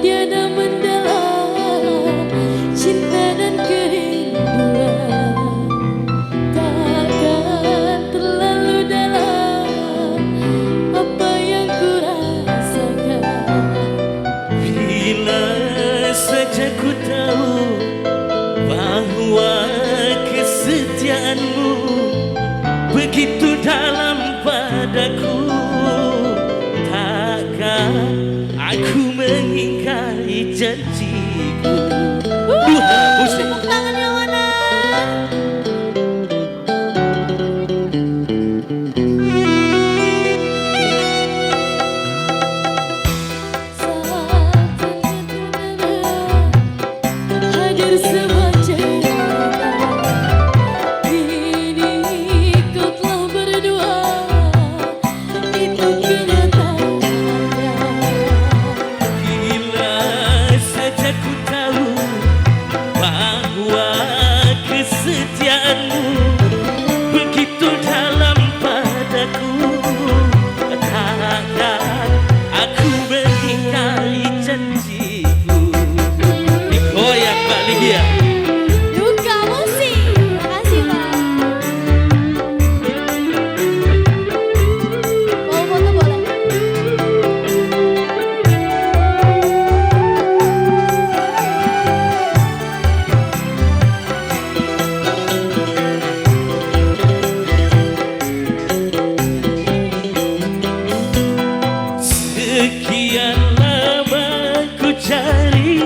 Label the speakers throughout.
Speaker 1: tiada mendalam cinta dan kerinduan, takkan terlalu dalam apa yang ku rasakan.
Speaker 2: Bila saja ku tahu bahwa kesetiaanmu begitu dalam padaku, takkan aku mengingkari janjiku. Duha musik.
Speaker 1: Tepuk tangan yang mana? Hadir sebuah cerita, kini kau telah berdua, itu kenyataannya.
Speaker 2: Bila saja ku tahu bahwa kesetiaanmu begitu dalam padaku, takkan aku mengingkari janjiku. Dikoyak Mbak Lydia.
Speaker 1: Duka musik, makasih Pak. Mau foto boleh?
Speaker 2: Sekian lama ku cari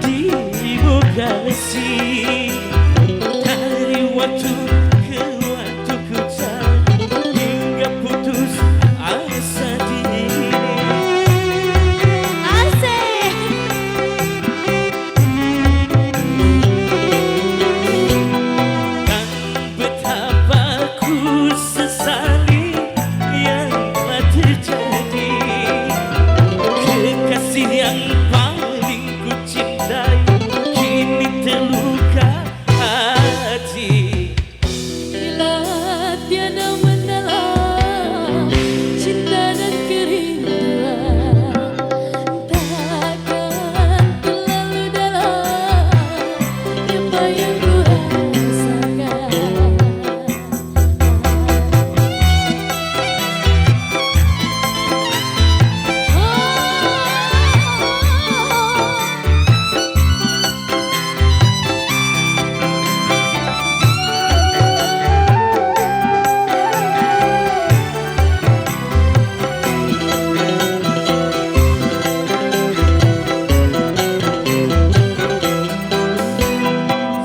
Speaker 2: dirimu kasih, dari waktu ke waktu ku cari hingga putus asa diri.
Speaker 1: Asik.
Speaker 2: Dan betapa ku sesali yang telah terjadi, kekasih yang paling ku cintai kini terluka hati.
Speaker 1: Bila tiada mendalam cinta dan kerinduan, takkan terlalu dalam apa yang ku rasakan.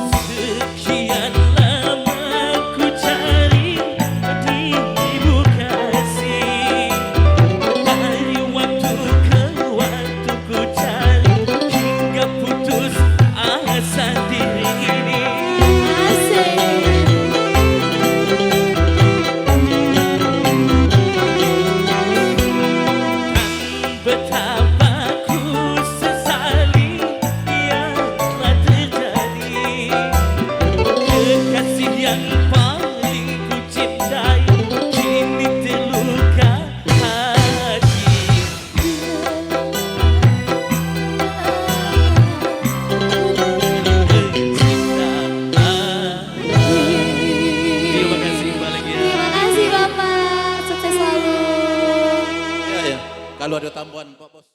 Speaker 2: Sekian lama ku cari dirimu kasih, dari waktu ke waktu ku cari hingga putus asa diri ini.
Speaker 1: Asik.
Speaker 2: Betapa ku sesali yang telah terjadi, kekasih yang paling ku cintai kini terluka hati. Terima kasih Mbak Lydia.
Speaker 1: Terima kasih Bapak, sukses selalu.
Speaker 3: Ya, ya. Kalau ada tambahan Pak Bos.